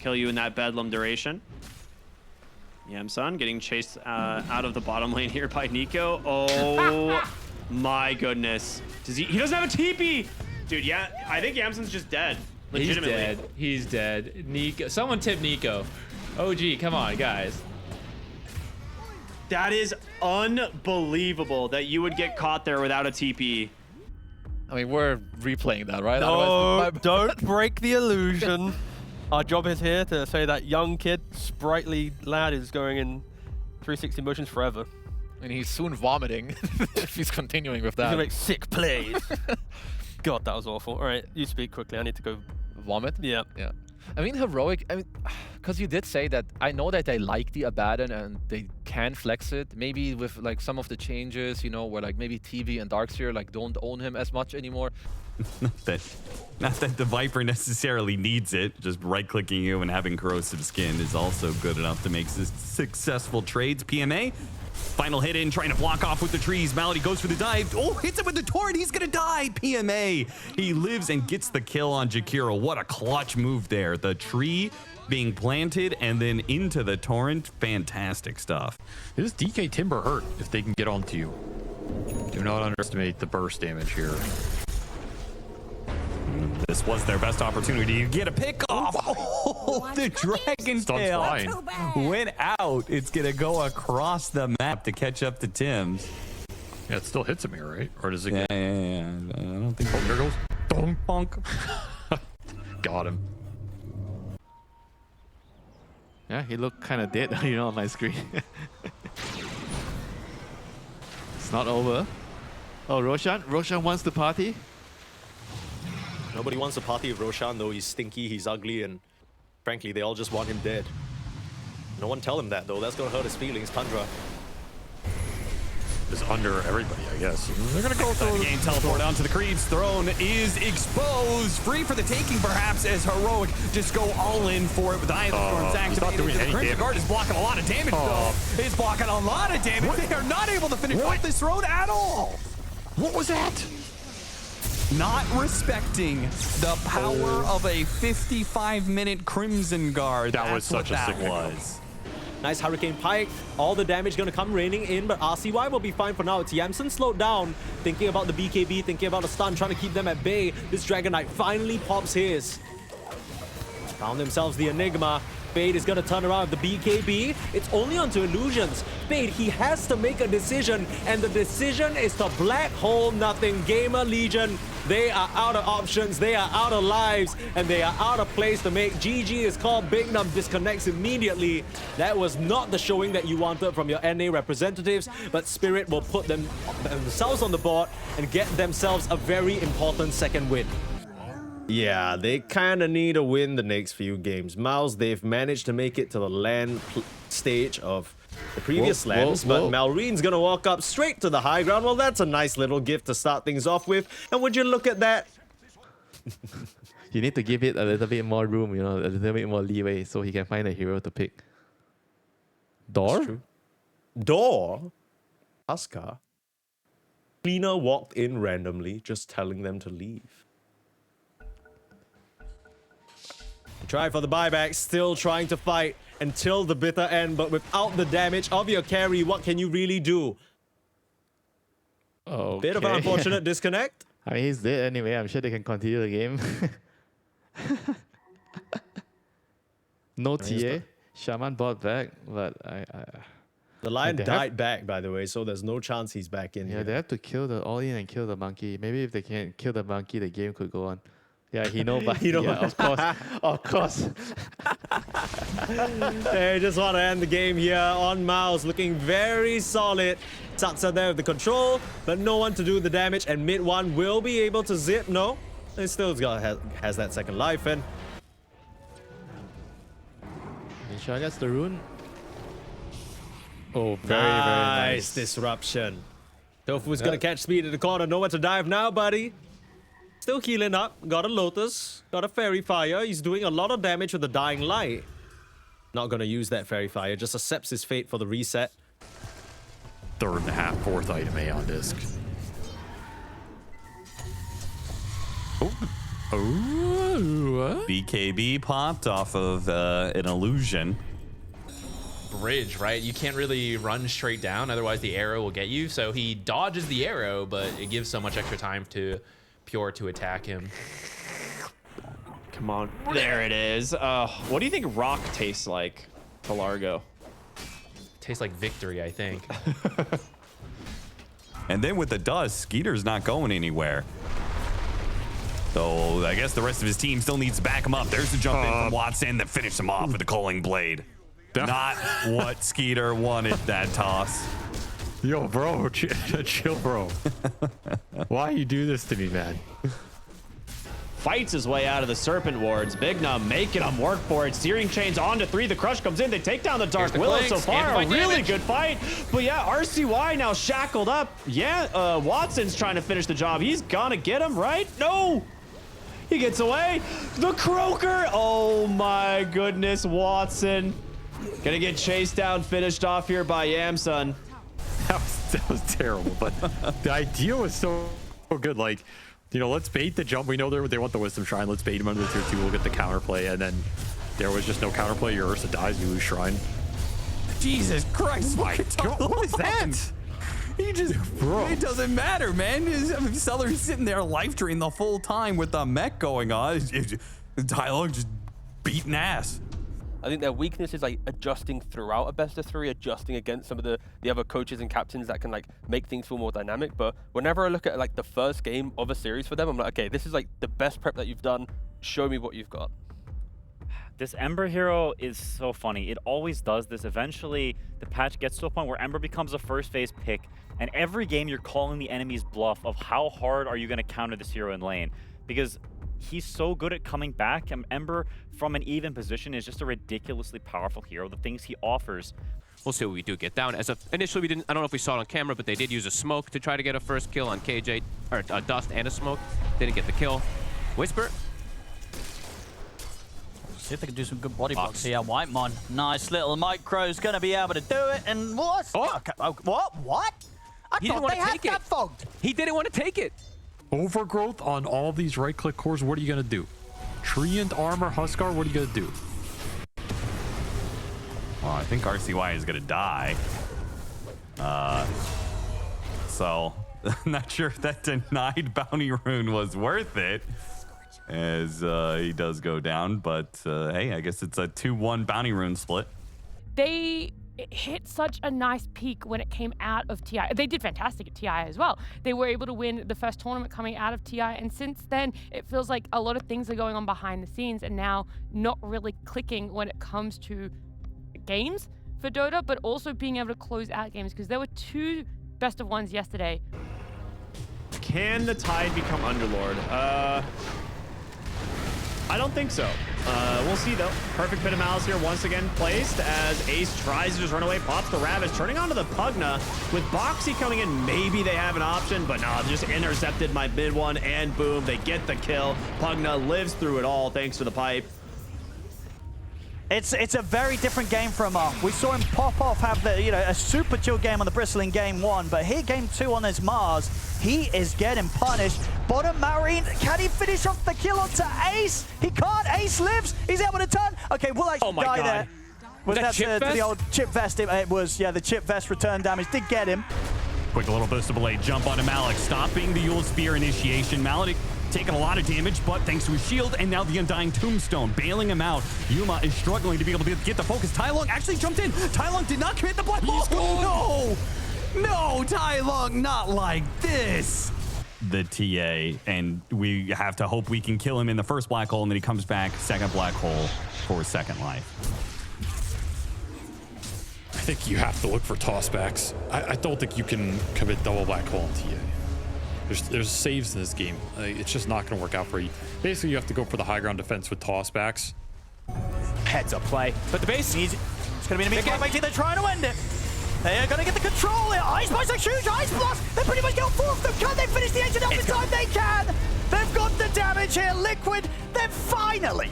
kill you in that Bedlam duration. Yamsun getting chased out of the bottom lane here by Nico. Oh my goodness. He doesn't have a TP! Dude, yeah, I think Yamsun's just dead. Legitimately. He's dead. Nico, someone tip Nico. OG, come on, guys. That is unbelievable that you would get caught there without a TP. I mean, we're replaying that, right? No, don't break the illusion. Our job is here to say that young kid, sprightly lad is going in 360 motions forever. And he's soon vomiting if he's continuing with that. He's gonna make sick plays. God, that was awful. All right, you speak quickly. I need to go. Vomit? Yeah. Yeah. I mean, heroic, I mean, because you did say that, I know that they like the Abaddon and they can flex it. Maybe with like some of the changes, you know, where like maybe TV and Darkseer like don't own him as much anymore. Not that the Viper necessarily needs it. Just right-clicking you and having corrosive skin is also good enough to make successful trades. PMA, final hit in, trying to block off with the trees. Malady goes for the dive. Oh, hits it with the torrent. He's gonna die. PMA, he lives and gets the kill on Jakiro. What a clutch move there. The tree being planted and then into the torrent. Fantastic stuff. This DK Timber hurt if they can get onto you. Do not underestimate the burst damage here. This was their best opportunity to get a pick off. Oh, the Dragon Tail went out. It's going to go across the map to catch up to Tim's. Yeah, it still hits him here, right? Or does it get... Yeah. I don't think... Oh, there goes. Dong, bonk. Got him. Yeah, he looked kind of dead, you know, on my screen. It's not over. Oh, Roshan wants to party. Nobody wants to party with Roshan, though. He's stinky, he's ugly, and frankly, they all just want him dead. No one tell him that, though. That's gonna hurt his feelings. Tundra is under everybody, I guess. They're gonna go through. Game teleport onto the creeps. Throne is exposed. Free for the taking, perhaps, as Heroic just go all in for it with the Eye of the Storm's activated. The Crimson Guard is blocking a lot of damage, though. It's blocking a lot of damage. They are not able to finish off this road at all. What was that? Not respecting the power of a 55-minute Crimson Guard. That was such a sick was. Nice Hurricane Pike. All the damage gonna come raining in, but RCY will be fine for now. It's Yamsun slowed down, thinking about the BKB, thinking about the stun, trying to keep them at bay. This Dragon Knight finally pops his. Found themselves the Enigma. Fade is gonna turn around with the BKB. It's only onto illusions. Fade, he has to make a decision, and the decision is to black hole nothing. Gamer Legion, they are out of options, they are out of lives, and they are out of place to make. GG is called. Big Num disconnects immediately. That was not the showing that you wanted from your NA representatives, but Spirit will put themselves on the board and get themselves a very important second win. Yeah, they kind of need to win the next few games. Miles, they've managed to make it to the LAN stage of the previous LANs, but Malreen's gonna walk up straight to the high ground. Well, that's a nice little gift to start things off with. And would you look at that? You need to give it a little bit more room, you know, a little bit more leeway so he can find a hero to pick. Door? Door? Asuka? Cleaner walked in randomly, just telling them to leave. Try for the buyback, still trying to fight until the bitter end, but without the damage of your carry, what can you really do? Okay. Bit of an unfortunate disconnect. I mean, he's dead anyway. I'm sure they can continue the game. No TA. Shaman bought back, but The lion died back, by the way, so there's no chance he's back in. Yeah, they have to kill the all-in and kill the monkey. Maybe if they can kill the monkey, the game could go on. Yeah, he know, but yeah, of course. They just want to end the game here on Miles, looking very solid. Tucks are there with the control, but no one to do the damage, and mid one will be able to zip. No, it still has that second life, and Nisha gets the rune. Oh, very nice nice disruption. Tofu's gonna catch speed in the corner. Nowhere to dive now, buddy. Still healing up. Got a Lotus. Got a Fairy Fire. He's doing a lot of damage with the Dying Light. Not gonna use that Fairy Fire. Just accepts his fate for the reset. Third and a half, fourth item A on disc. Oh, Ooh. BKB popped off of an illusion. Bridge, right? You can't really run straight down, otherwise the arrow will get you. So he dodges the arrow, but it gives so much extra time to Pure to attack him. Come on. There it is. What do you think rock tastes like to Largo? Tastes like victory, I think. And then with the dust, Skeeter's not going anywhere. So I guess the rest of his team still needs to back him up. There's the jump in from Watson that finished him off with the Culling Blade. Not what Skeeter wanted, that toss. Yo, bro, chill, bro. Why you do this to me, man? Fights his way out of the Serpent Wards. Big Num making him work for it. Searing Chains on to 3. The Crush comes in. They take down the Dark Willow so far. A really good fight. But yeah, RCY now shackled up. Yeah, Watson's trying to finish the job. He's gonna get him, right? No! He gets away. The Croaker! Oh my goodness, Watson. Gonna get chased down, finished off here by Yamsun. That was terrible, but the idea was so good. Like, you know, let's bait the jump. We know they want the Wisdom Shrine. Let's bait him under the tier 2. We'll get the counterplay, and then there was just no counterplay. Your Ursa dies, you lose Shrine. Jesus Christ! Oh my God, what is that? He just, bro. It doesn't matter, man. Seller's sitting there life drain the full time with the mech going on. Dialogue just beating ass. I think their weakness is like adjusting throughout a best of 3, adjusting against some of the other coaches and captains that can like make things feel more dynamic. But whenever I look at like the first game of a series for them, I'm like, okay, this is like the best prep that you've done. Show me what you've got. This Ember hero is so funny. It always does this. Eventually, the patch gets to a point where Ember becomes a first phase pick, and every game you're calling the enemy's bluff of how hard are you going to counter this hero in lane, because he's so good at coming back. And Ember, from an even position, is just a ridiculously powerful hero. The things he offers. We'll see what we do get down. Initially, we didn't. I don't know if we saw it on camera, but they did use a smoke to try to get a first kill on KJ, or Dust and a smoke. Didn't get the kill. Whisper. See if they can do some good body blocks here. Whitemon, nice little micro's going to be able to do it. And what? Oh. Okay. What? I thought they had that fogged. He didn't want to take it. Overgrowth on all these right-click cores. What are you gonna do? Treant Armor, Huskar. What are you gonna do? Well, I think RCY is gonna die. So I'm not sure if that denied bounty rune was worth it, as he does go down. But hey, I guess it's a 2-1 bounty rune split. They hit such a nice peak when it came out of TI. They did fantastic at TI as well. They were able to win the first tournament coming out of TI, and since then it feels like a lot of things are going on behind the scenes and now not really clicking when it comes to games for Dota, but also being able to close out games, because there were 2 best of 1s yesterday. Can the Tide become Underlord? I don't think so. We'll see, though. Perfect Pit of Malice here once again placed as Ace tries to just run away, pops the Ravage, turning onto the Pugna. With Boxy coming in, maybe they have an option, but no, just intercepted my mid one, and boom, they get the kill. Pugna lives through it all thanks to the pipe. It's a very different game from we saw him pop off, have the a super chill game on the Bristle in game 1, but here game 2 on his Mars, he is getting punished. Bottom Marine, can he finish off the kill onto Ace? He can't. Ace lives. He's able to turn. Okay, we'll actually die there. Was that to the old chip vest? It was, yeah, the chip vest return damage did get him. Quick little boostable blade jump onto Malik, stopping the Yule Spear initiation. Malik taking a lot of damage, but thanks to his shield and now the Undying Tombstone, bailing him out. Yuma is struggling to be able to get the focus. Tai Lung actually jumped in. Tai Lung did not commit the black hole. No, Tai Lung, not like this. The TA, and we have to hope we can kill him in the first black hole, and then he comes back, second black hole for second life. I think you have to look for tossbacks. I don't think you can commit double black hole in TA. There's saves in this game. It's just not going to work out for you. Basically, you have to go for the high ground defense with tossbacks. Heads up play. But the base, it's going to be an immediate fight. They're trying to end it. They are going to get the control here. Ice Blast, a huge Ice Blast. They pretty much got 4 of them. Can they finish the Ancient Elf in time? They can. They've got the damage here. Liquid, they're finally